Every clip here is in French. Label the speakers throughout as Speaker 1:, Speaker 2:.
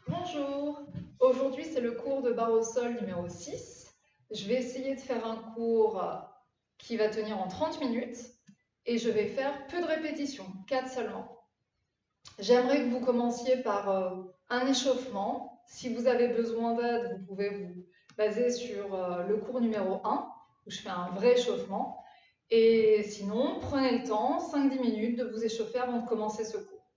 Speaker 1: Bonjour, aujourd'hui c'est le cours de barre au sol numéro 6. Je vais essayer de faire un cours qui va tenir en 30 minutes et je vais faire peu de répétitions, 4 seulement. J'aimerais que vous commenciez par un échauffement. Si vous avez besoin d'aide, vous pouvez vous baser sur le cours numéro 1 où je fais un vrai échauffement. Et sinon, prenez le temps, 5-10 minutes, de vous échauffer avant de commencer ce cours.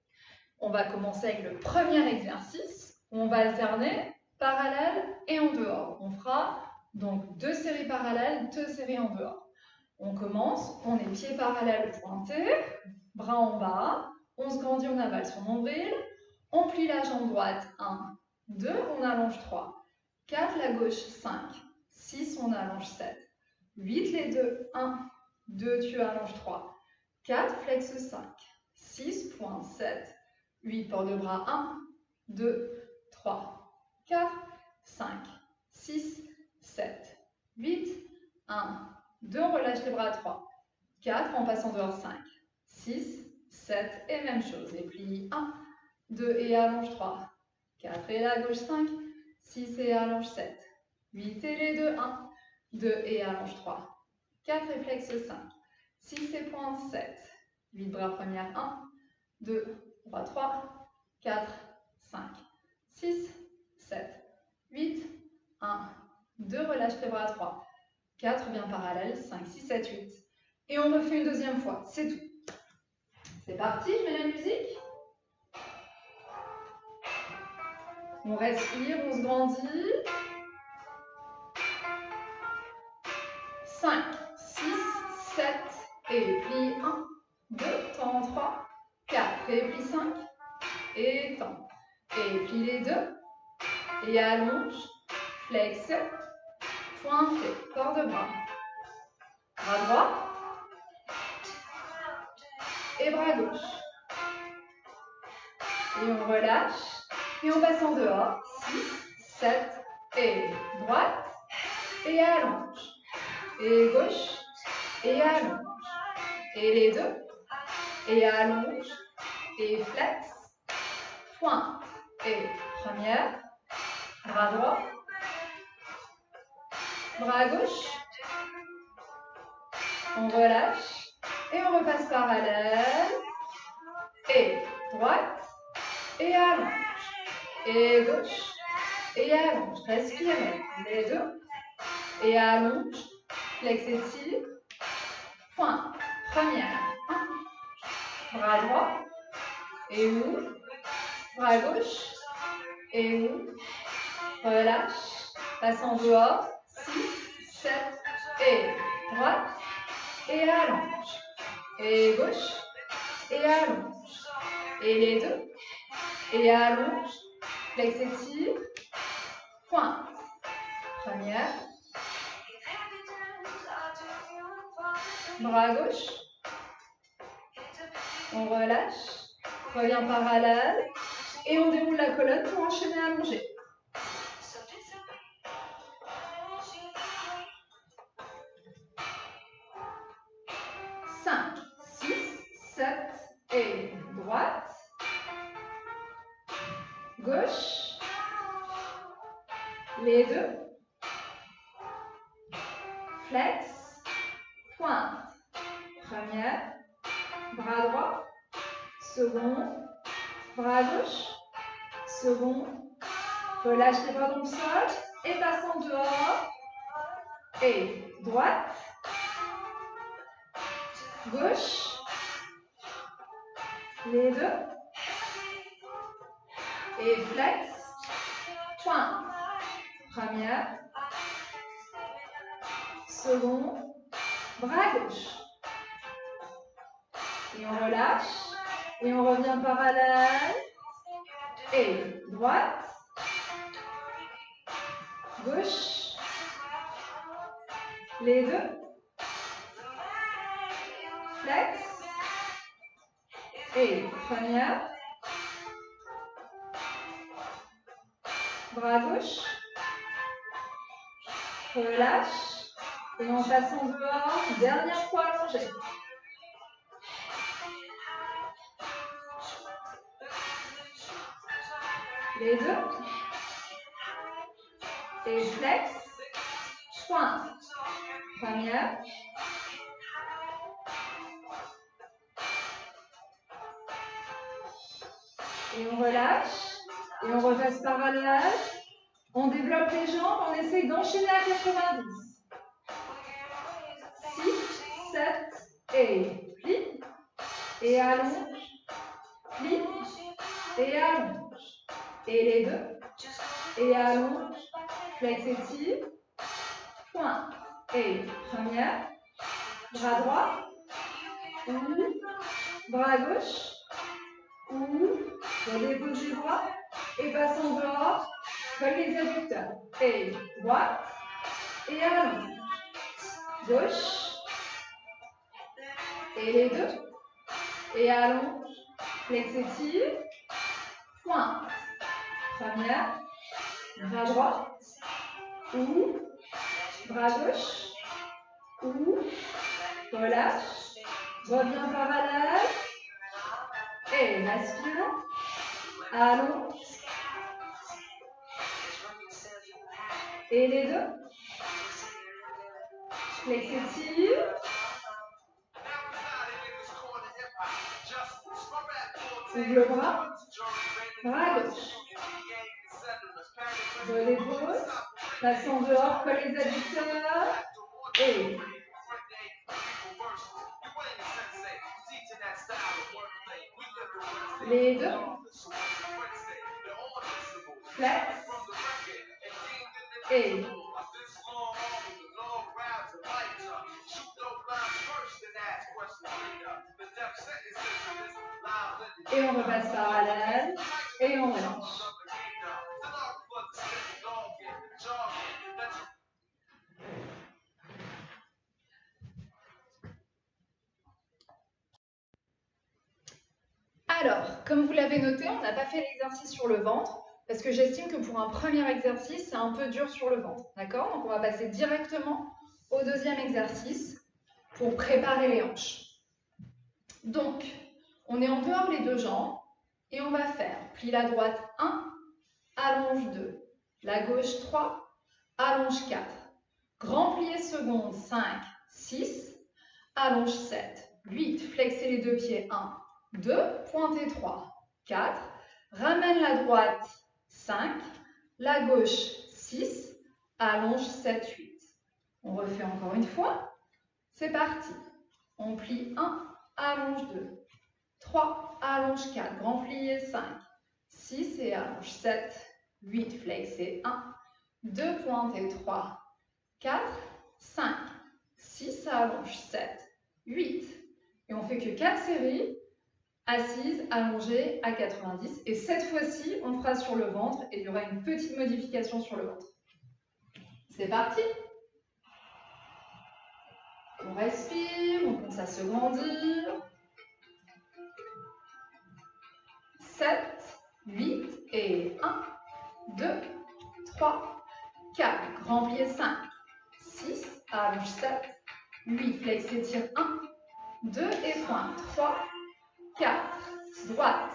Speaker 1: On va commencer avec le premier exercice où on va alterner parallèle et en dehors. On fera donc 2 séries parallèles, 2 séries en dehors. On commence, on est pieds parallèles pointés, bras en bas, on se grandit, on avale son nombril, on plie la jambe droite, 1, 2, on allonge 3, 4, la gauche, 5, 6, on allonge 7, 8, les deux, 1, 2, tu allonges 3, 4, flexe 5, 6, point 7, 8, port de bras, 1, 2, 3, 4, 5, 6, 7, 8, 1, 2, on relâche les bras, 3, 4, on passe en dehors, 5, 6, 7, et même chose, et plie, 1, 2, et allonge 3, 4, et la gauche, 5, 6, et allonge 7, 8, et les deux, 1, 2, et allonge 3, 4, et flexe 5, 6, et pointe 7, 8, bras première, 1, 2, 3, 4, 5, 6, 7, 8, 1, 2, relâche les bras, 3, 4, bien parallèle, 5, 6, 7, 8. Et on refait une deuxième fois, c'est tout. C'est parti, je mets la musique. On respire, on se grandit. 5, 6, 7, et plie 1, 2, tend 3, 4, et plie 5, et tend. Et plie les deux, et allonge, flexe, pointé, corps de bras. Bras droit, et bras gauche. Et on relâche, et on passe en dehors. 6, 7, et droite, et allonge. Et gauche, et allonge. Et les deux, et allonge, et flex, pointe, et première, bras droit, bras gauche, on relâche, et on repasse parallèle, et droite, et allonge, et gauche, et allonge, respirez, les deux, et allonge, flex étire, pointe, première, 1, bras droit, et ouvre, bras gauche, et ouvre, relâche, passe en dehors, 6, 7, et droite, et allonge, et gauche, et allonge, et les deux, et allonge, flex étire, pointe, première, bras gauche, on relâche, revient parallèle, et on déroule la colonne pour enchaîner allongé. 5, 6, 7, et droite, gauche, les deux, flex, pointe, première, bras droit, second, bras gauche, second, relâche les bras dans le sol, et passe en dehors, et droite, gauche, les deux, et flex, pointe, première, second, bras gauche. Et on relâche, et on revient parallèle, et droite, gauche, les deux, flex, et première, bras gauche, relâche, et on passe en dehors, dernière fois allongée. Les deux. Et flex. Pointe. Première. Et on relâche. Et on repasse parallèle. On développe les jambes. On essaye d'enchaîner à 90. 6, 7 et plie. Et allonge. Plie. Et allonge. Et les deux. Et allonge. Flex étire. Pointe. Et première. Bras droit. Ou. Bras gauche. Ou. Redépose les bras. Et passe en dehors. Colle les adducteurs. Et droite. Et allonge. Gauche. Et les deux. Et allonge. Flex étire. Pointe. Première. Bras droit. Ou. Bras gauche. Ou. Relâche. Reviens parallèle. Et respire. Allonge. Et les deux. Flex étire. Ouvre le bras. Bras gauche. Redépose. Passe en dehors, colle les adducteurs. Et les deux. Flex. Et on repasse parallèle. Et on relâche. Alors, comme vous l'avez noté, on n'a pas fait l'exercice sur le ventre parce que j'estime que pour un premier exercice, c'est un peu dur sur le ventre. D'accord? Donc, on va passer directement au deuxième exercice pour préparer les hanches. Donc, on est en dehors les deux jambes et on va faire plie la droite 1, allonge 2, la gauche 3, allonge 4, grand plié seconde 5, 6, allonge 7, 8, flexez les deux pieds 1, 2, pointez 3, 4, ramène la droite 5, la gauche 6, allonge 7, 8. On refait encore une fois. C'est parti. On plie 1, allonge 2, 3, allonge 4, grand plié 5, 6 et allonge 7, 8, flexez 1, 2, pointez 3, 4, 5, 6, allonge 7, 8. Et on fait que 4 séries. Assise, allongée à 90. Et cette fois-ci, on le fera sur le ventre et il y aura une petite modification sur le ventre. C'est parti. On respire, on commence à se grandir. 7, 8 et 1, 2, 3, 4. Grand plié 5, 6, allonge 7, 8, flex étire 1, 2 et pointe 3, 4, droite,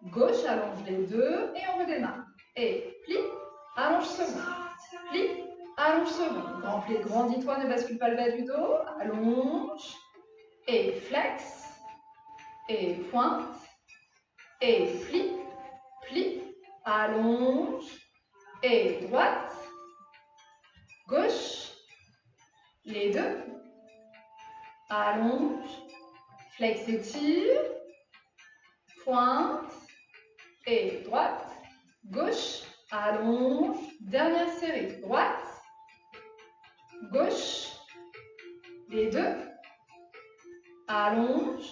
Speaker 1: gauche, allonge les deux et on redémarre. Et plie, allonge second, plie, allonge second. Grand pli, grandis-toi, ne bascule pas le bas du dos, allonge, et flex, et pointe, et plie, plie, allonge, et droite, gauche, les deux, allonge, flex étire, pointe, et droite, gauche, allonge, dernière série, droite, gauche, les deux, allonge,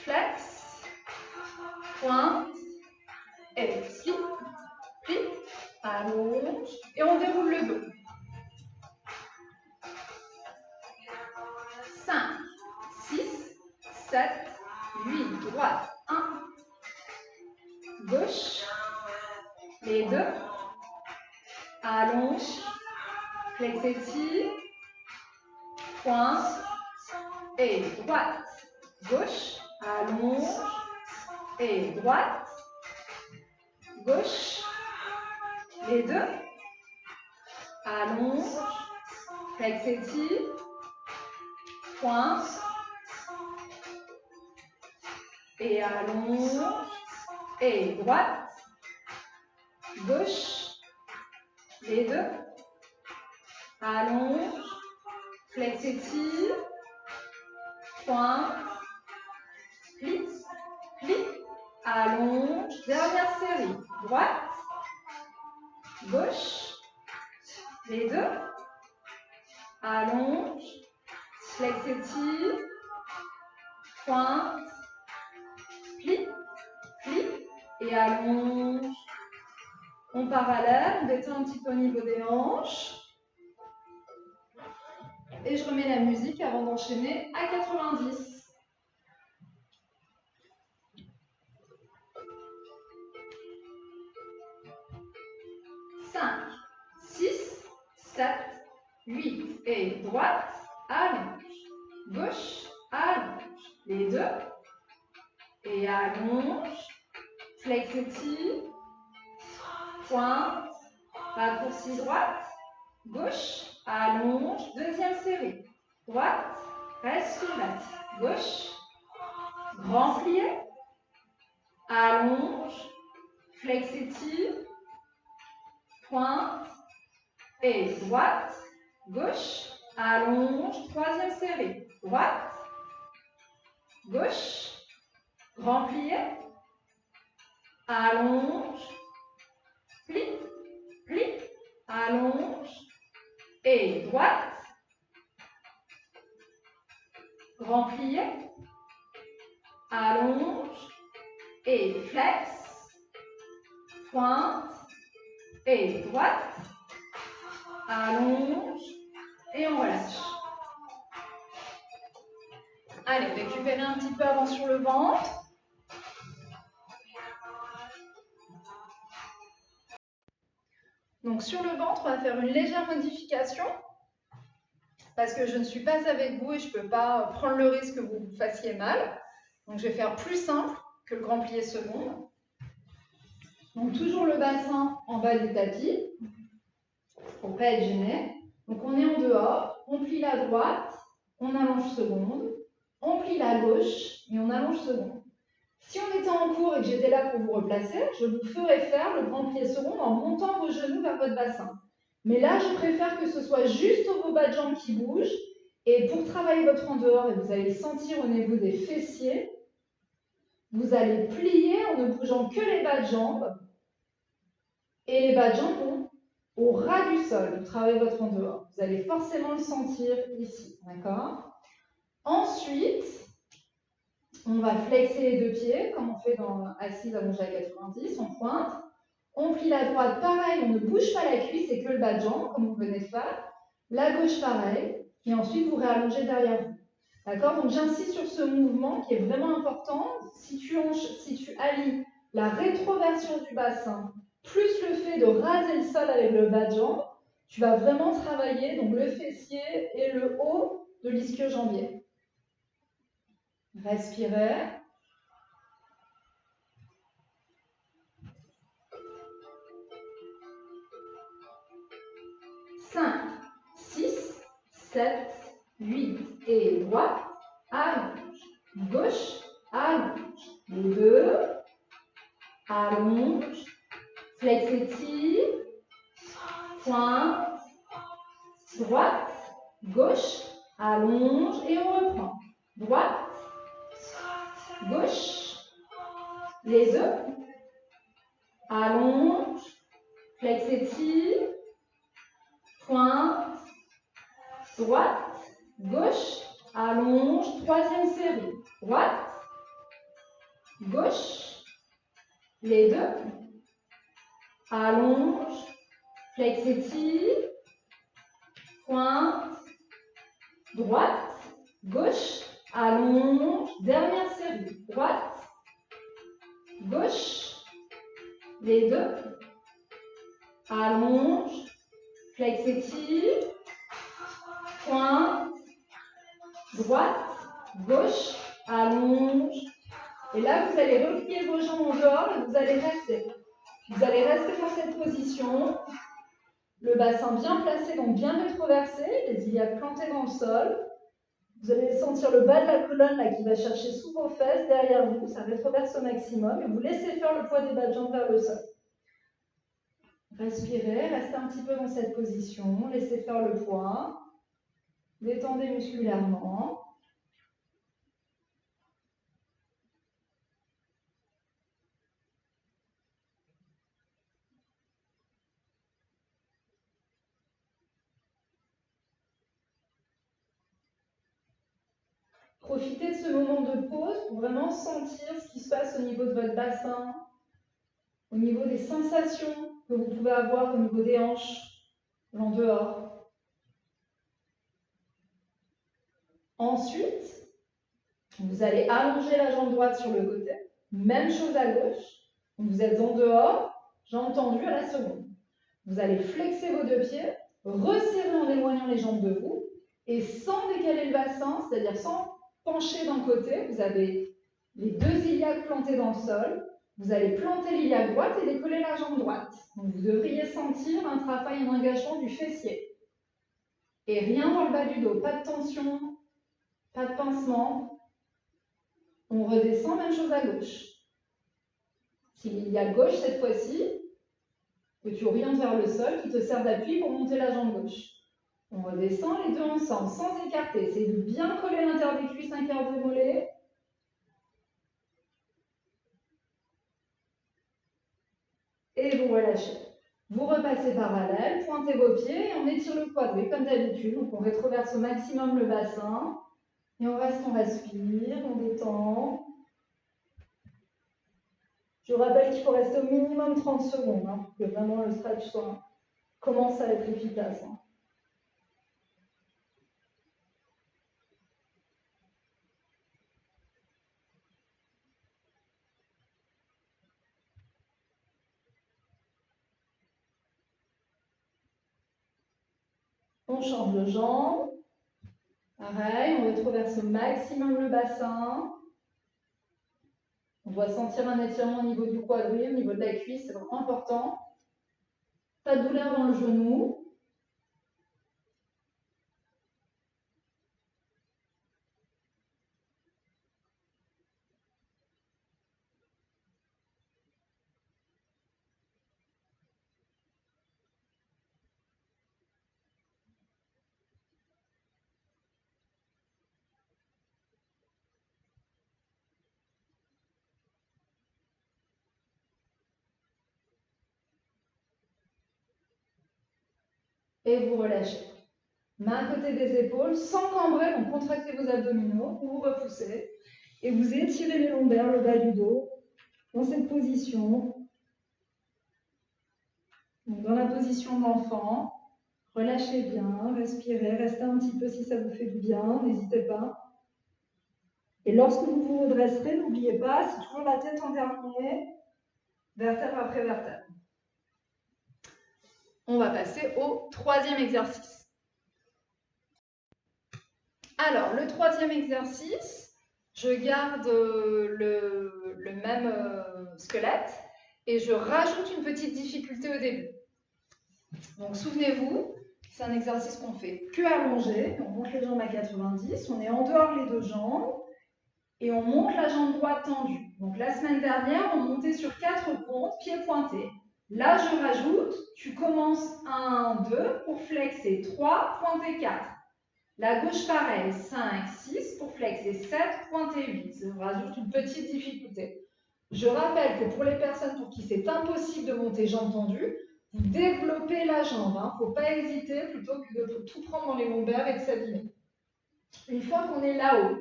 Speaker 1: flex, pointe, et plie, plie, allonge, et on déroule le dos. 5, 6, 7, 8, droite, 1, gauche, les deux, allonge, flex étire, pointe, et droite, gauche, allonge, et droite, gauche, les deux, allonge, flex étire, pointe, et allonge, et droite, gauche, les deux, allonge, flex étire, pointe, plie, plie, allonge, dernière série, droite, gauche, les deux, allonge, flex étire, pointe, plie, plie et allonge. En parallèle, on détend un petit peu au niveau des hanches. Et je remets la musique avant d'enchaîner à 90. Cinq, 6, 7, 8 et droite, allonge, gauche, allonge, les deux, et allonge, flex étire, pointe, raccourci droite, gauche, allonge, deuxième série, droite, respire, gauche, grand plié, allonge, flex étire, pointe, et droite, gauche, allonge, troisième série, droite, gauche, grand plié, allonge, plie, plie, allonge, et droite, grand plié, allonge, et flex, pointe, et droite, allonge, et on relâche. Allez, récupérez un petit peu avant sur le ventre. Donc sur le ventre, on va faire une légère modification parce que je ne suis pas avec vous et je ne peux pas prendre le risque que vous vous fassiez mal. Donc je vais faire plus simple que le grand plié seconde. Donc toujours le bassin en bas du tapis pour ne pas être gêné. Donc on est en dehors, on plie la droite, on allonge seconde, on plie la gauche et on allonge seconde. Si on était en cours et que j'étais là pour vous replacer, je vous ferais faire le grand plié seconde en montant vos genoux vers votre bassin. Mais là, je préfère que ce soit juste vos bas de jambes qui bougent. Et pour travailler votre en dehors, et vous allez le sentir au niveau des fessiers, vous allez plier en ne bougeant que les bas de jambes. Et les bas de jambes vont au ras du sol. Vous travaillez votre en dehors. Vous allez forcément le sentir ici. D'accord ? Ensuite, on va flexer les deux pieds, comme on fait dans assise allongée à 90, on pointe. On plie la droite, pareil, on ne bouge pas la cuisse, c'est que le bas de jambe, comme vous venez de faire. La gauche, pareil. Et ensuite, vous réallongez derrière vous. D'accord? Donc, j'insiste sur ce mouvement qui est vraiment important. Si tu allies la rétroversion du bassin, plus le fait de raser le sol avec le bas de jambe, tu vas vraiment travailler donc, le fessier et le haut de l'ischio-jambier. Respirez. Cinq, 6, 7, 8 et droite, allonge, gauche, allonge, les deux, allonge, flex étire, pointe, droite, gauche, allonge et on reprend. Droite, gauche, les deux, allonge, flex étire, pointe, droite, gauche, allonge, troisième série. Droite, gauche, les deux, allonge, flex étire, pointe, droite, gauche, allonge, dernière série. Droite, gauche, les deux, allonge, flex étire, pointe, droite, gauche, allonge. Et là, vous allez replier vos jambes en dehors et vous allez rester. Vous allez rester dans cette position. Le bassin bien placé, donc bien rétroversé, les iliaques plantées dans le sol. Vous allez sentir le bas de la colonne là, qui va chercher sous vos fesses, derrière vous, ça rétroverse au maximum. Et vous laissez faire le poids des bas de jambes vers le sol. Respirez, restez un petit peu dans cette position, laissez faire le poids. Détendez musculairement. Profitez de ce moment de pause pour vraiment sentir ce qui se passe au niveau de votre bassin, au niveau des sensations que vous pouvez avoir au niveau des hanches, en dehors. Ensuite, vous allez allonger la jambe droite sur le côté. Même chose à gauche. Vous êtes en dehors, jambes tendues à la seconde. Vous allez flexer vos deux pieds, resserrer en éloignant les jambes de vous et sans décaler le bassin, c'est-à-dire sans pencher d'un côté, vous avez les deux iliaques plantés dans le sol. Vous allez planter l'iliaque droite et décoller la jambe droite. Donc vous devriez sentir un travail, un engagement du fessier. Et rien dans le bas du dos, pas de tension, pas de pincement. On redescend, même chose à gauche. Si l'iliaque gauche cette fois-ci, que tu orientes vers le sol, qui te sert d'appui pour monter la jambe gauche. On redescend les deux ensemble, sans écarter. C'est de bien coller l'intérieur des cuisses, un quart de mollet. Et vous relâchez. Vous repassez parallèle, pointez vos pieds et on étire le quadrille comme d'habitude. Donc on rétroverse au maximum le bassin. Et on reste, on respire, on détend. Je rappelle qu'il faut rester au minimum 30 secondes pour que vraiment le stretch commence à être efficace. On change de jambe. Pareil, on rétroverse au maximum le bassin. On doit sentir un étirement au niveau du quadrille, au niveau de la cuisse, c'est vraiment important. Pas de douleur dans le genou. Et vous relâchez. Main à côté des épaules, sans cambrer, donc contractez vos abdominaux, vous repoussez et vous étirez les lombaires, le bas du dos, dans cette position. Donc dans la position d'enfant, relâchez bien, respirez, restez un petit peu si ça vous fait du bien, n'hésitez pas. Et lorsque vous vous redresserez, n'oubliez pas, c'est toujours la tête en dernier, vertèbre après vertèbre. On va passer au troisième exercice. Alors, le troisième exercice, je garde le même squelette et je rajoute une petite difficulté au début. Donc, souvenez-vous, c'est un exercice qu'on fait que allongé. On monte les jambes à 90, on est en dehors les deux jambes et on monte la jambe droite tendue. Donc, la semaine dernière, on montait sur 4 pontes, pieds pointés. Là, je rajoute, tu commences 1, 2 pour flexer, 3, pointer 4. La gauche, pareil, 5, 6 pour flexer, 7, pointer 8. Je rajoute une petite difficulté. Je rappelle que pour les personnes pour qui c'est impossible de monter jambes tendues, vous développez la jambe. Il ne faut pas hésiter plutôt que de tout prendre dans les lombaires et de s'abîmer. Une fois qu'on est là-haut,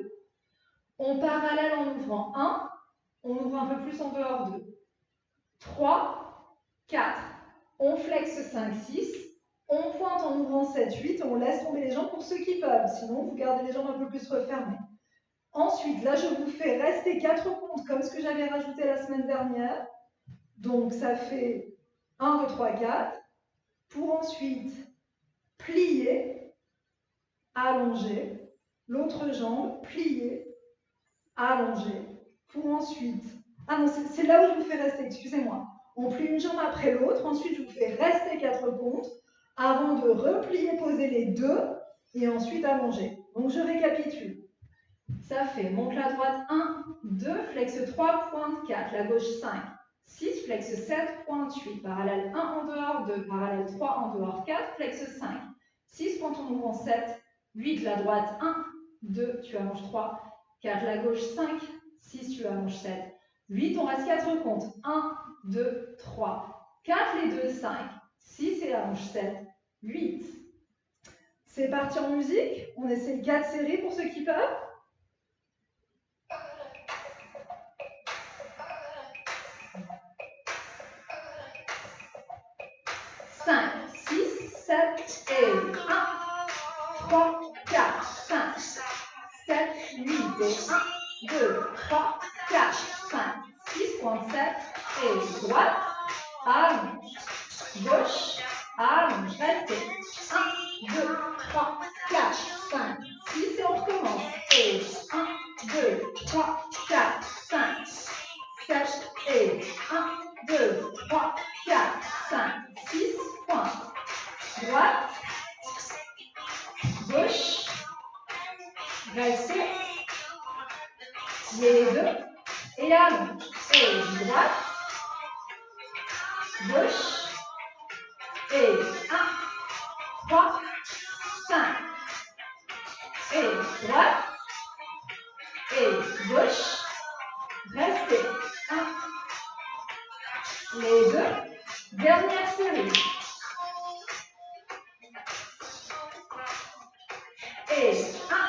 Speaker 1: on parallèle en ouvrant 1, on ouvre un peu plus en dehors 2. 3, 4, on flexe 5, 6, on pointe en ouvrant 7, 8, on laisse tomber les jambes pour ceux qui peuvent, sinon vous gardez les jambes un peu plus refermées. Ensuite, là je vous fais rester 4 pontes comme ce que j'avais rajouté la semaine dernière, donc ça fait 1, 2, 3, 4, pour ensuite plier, allonger, l'autre jambe, plier, allonger, pour ensuite... Ah non, c'est là où je vous fais rester, excusez-moi.
Speaker 2: On plie une jambe après l'autre. Ensuite, je vous fais rester 4 comptes avant de replier, poser les deux et ensuite allonger. Donc, je récapitule. Ça fait monte la droite 1, 2, flexe 3, pointe 4, la gauche 5, 6, flexe 7, pointe 8, parallèle 1 en dehors, 2, parallèle 3 en dehors, 4, flexe 5, 6, pointe en mouvement 7, 8, la droite 1, 2, tu allonges 3, 4, la gauche 5, 6, tu allonges 7, 8, on reste 4 comptes, 1, 2, 3, 4, les 2, 5, 6 et allonge 7, 8. C'est parti en musique, on essaie 4 séries pour ceux qui peuvent. 5, 6, 7 et 1, 3, 4, 5, 7, 8 et 1, 2, 3, 4, 5, 6, pointe 7 et droite, allonge, gauche, allonge, restez, 1, 2, 3, 4, 5, 6 et on recommence, et 1, 2, 3, 4, 5, 7 et 1, 2, 3, 4, 5, 6, pointe, droite, gauche, restez, les deux, et allonge, et droite, gauche, et 1, 3, 5, et droite, et gauche, restez, 1, les deux, dernière série, et 1,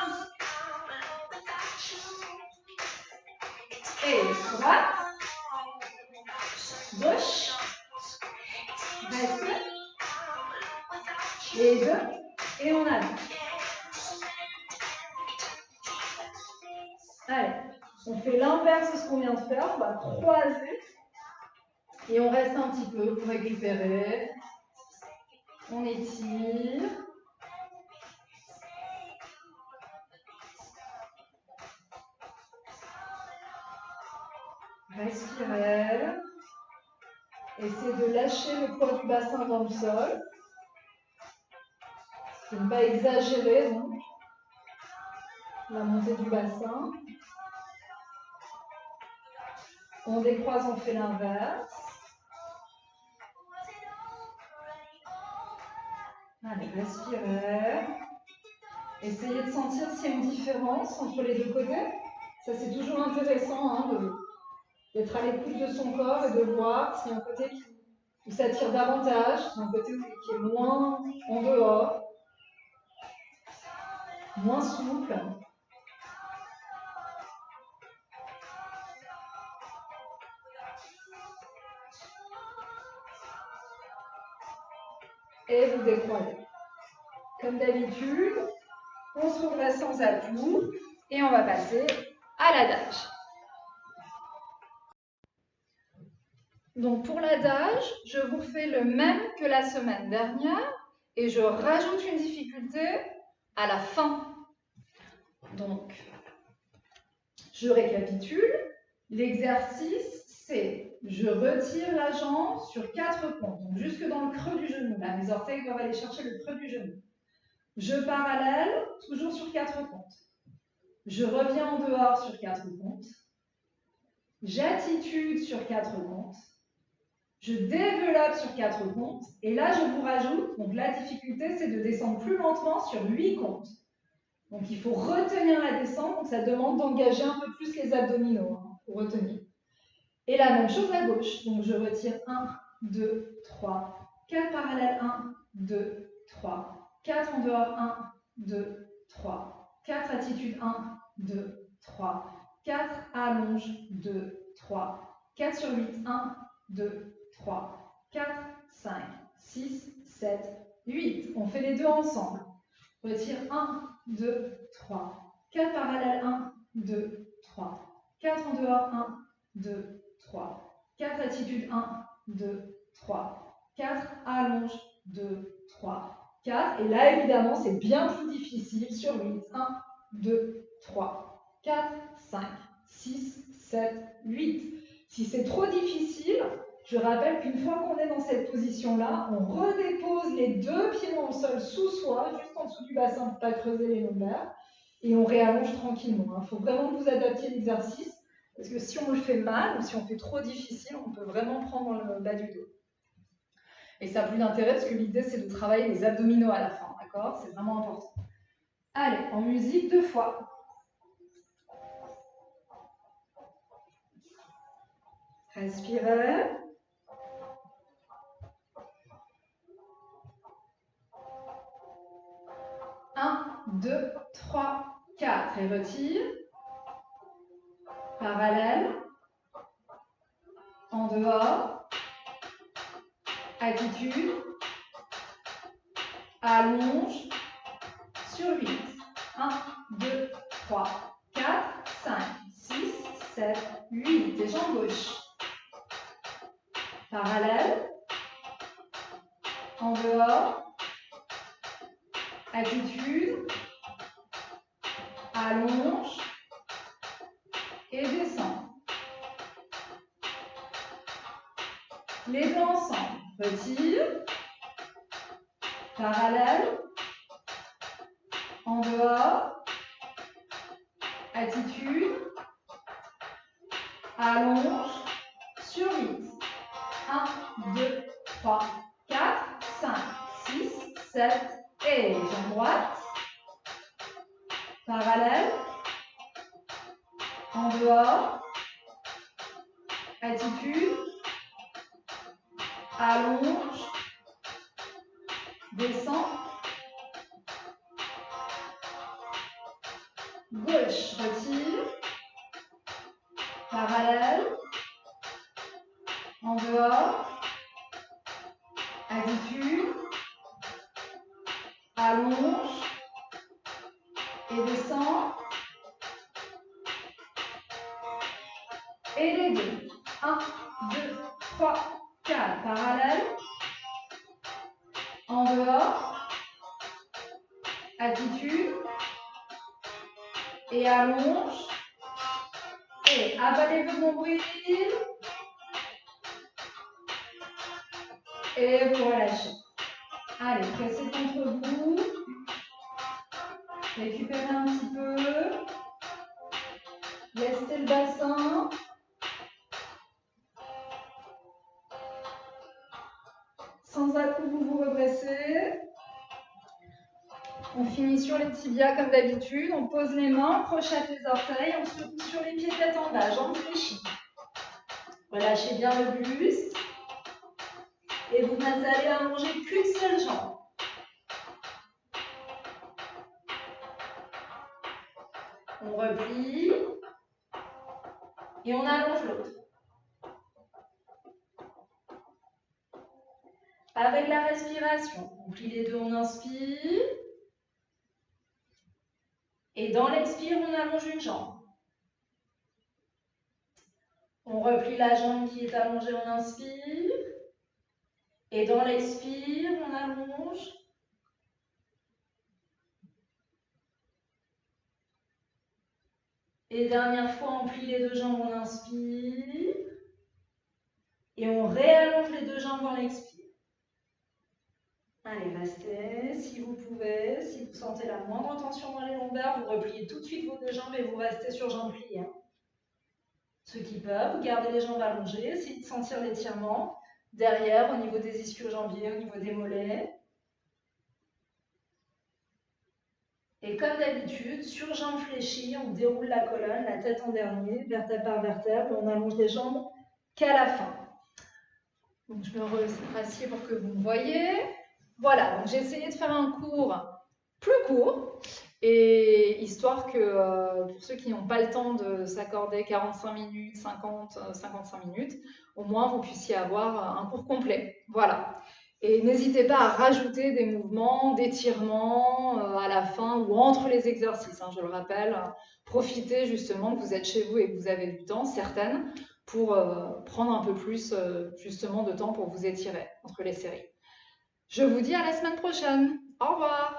Speaker 2: et droite, gauche, restez, les deux, et on allonge. Allez, on fait l'inverse de ce qu'on vient de faire, on va croiser, et on reste un petit peu pour récupérer, on étire, respirez, essayez de lâcher le poids du bassin dans le sol, de ne pas exagérer donc la montée du bassin. On décroise, on fait l'inverse. Allez, respirez. Essayez de sentir s'il y a une différence entre les deux côtés. Ça, c'est toujours intéressant d'être à l'écoute de son corps et de voir s'il y a un côté qui s'attire davantage, un côté qui est moins en dehors, moins souple. Et vous décroisez. Comme d'habitude, on se redresse sans atout et on va passer à l'adage. Donc pour l'adage, je vous fais le même que la semaine dernière et je rajoute une difficulté à la fin. Donc, je récapitule. L'exercice, c'est je retire la jambe sur 4 comptes, donc jusque dans le creux du genou. Là, mes orteils doivent aller chercher le creux du genou. Je parallèle, toujours sur 4 comptes. Je reviens en dehors sur 4 comptes. J'attitude sur 4 comptes. Je développe sur 4 comptes. Et là, je vous rajoute, donc la difficulté, c'est de descendre plus lentement sur 8 comptes. Donc, il faut retenir la descente. Donc, ça demande d'engager un peu plus les abdominaux pour retenir. Et la même chose à gauche. Donc, je retire 1, 2, 3, 4 parallèles, 1, 2, 3, 4 en dehors, 1, 2, 3, 4 attitude, 1, 2, 3, 4 allonge, 2, 3, 4 sur 8, 1, 2, 3, 4, 5, 6, 7, 8. On fait les deux ensemble. Retire 1, 2, 3, 4 parallèles, 1, 2, 3, 4 en dehors, 1, 2, 3, 4 attitude, 1, 2, 3, 4 allonge, 2, 3, 4. Et là, évidemment, c'est bien plus difficile sur 8. 1, 2, 3, 4, 5, 6, 7, 8. Si c'est trop difficile, Je rappelle qu'une fois qu'on est dans cette position-là, on redépose les 2 pieds dans le sol sous soi, juste en dessous du bassin pour ne pas creuser les lombaires, et on réallonge tranquillement. Il faut vraiment que vous adaptiez l'exercice, parce que si on le fait mal ou si on fait trop difficile, on peut vraiment prendre le bas du dos. Et ça a plus d'intérêt parce que l'idée, c'est de travailler les abdominaux à la fin, d'accord? C'est vraiment important. Allez, en musique 2 fois. Respirez. 1, 2, 3, 4. Et retire. Parallèle. En dehors. Attitude. Allonge. Sur 8. 1, 2, 3, 4, 5, 6, 7, 8. Et jambe gauche. Parallèle. En dehors. Attitude. Allonge. Et descend. Les deux ensemble. Retire. Parallèle. En dehors. Attitude. Allonge. Sur 8. 1, 2, 3, 4, 5, 6, 7. Et jambe droite. Parallèle. En dehors. Attitude. Allonge. Descend. Gauche. Retire. Parallèle. En dehors. Attitude. Allonge. Et descend. Et les deux. 1, 2, 3, 4. Parallèle. En dehors. Attitude. Et allonge. Et avalez le nombril. Et vous relâchez. Allez, pressez contre vous. Récupérez un petit peu. Laissez le bassin. Sans à-coups, vous vous redressez. On finit sur les tibias comme d'habitude. On pose les mains, on crochette les orteils. On se pousse sur les pieds tête en bas, jambes fléchies. Relâchez bien le buste. Et vous allez allonger qu'une seule jambe. On replie. Et on allonge l'autre. Avec la respiration, on plie les deux, on inspire. Et dans l'expire, on allonge une jambe. On replie la jambe qui est allongée, on inspire. Et dans l'expire, on allonge. Et dernière fois, on plie les deux jambes, on inspire. Et on réallonge les deux jambes dans l'expire. Allez, restez si vous pouvez. Si vous sentez la moindre tension dans les lombaires, vous repliez tout de suite vos deux jambes et vous restez sur jambes pliées. Ceux qui peuvent, gardez les jambes allongées, essayez de sentir l'étirement derrière, au niveau des ischio-jambiers, au niveau des mollets. Et comme d'habitude, sur jambes fléchies, on déroule la colonne, la tête en dernier, vertèbre par vertèbre, et on allonge les jambes qu'à la fin. Donc je me rassieds pour que vous me voyez. Voilà, donc j'ai essayé de faire un cours plus court, et histoire que pour ceux qui n'ont pas le temps de s'accorder 45 minutes, 50, 55 minutes, au moins vous puissiez avoir un cours complet. Voilà. Et n'hésitez pas à rajouter des mouvements d'étirement à la fin ou entre les exercices, hein, je le rappelle. Profitez justement que vous êtes chez vous et que vous avez du temps, certaines, pour prendre un peu plus justement de temps pour vous étirer entre les séries. Je vous dis à la semaine prochaine. Au revoir.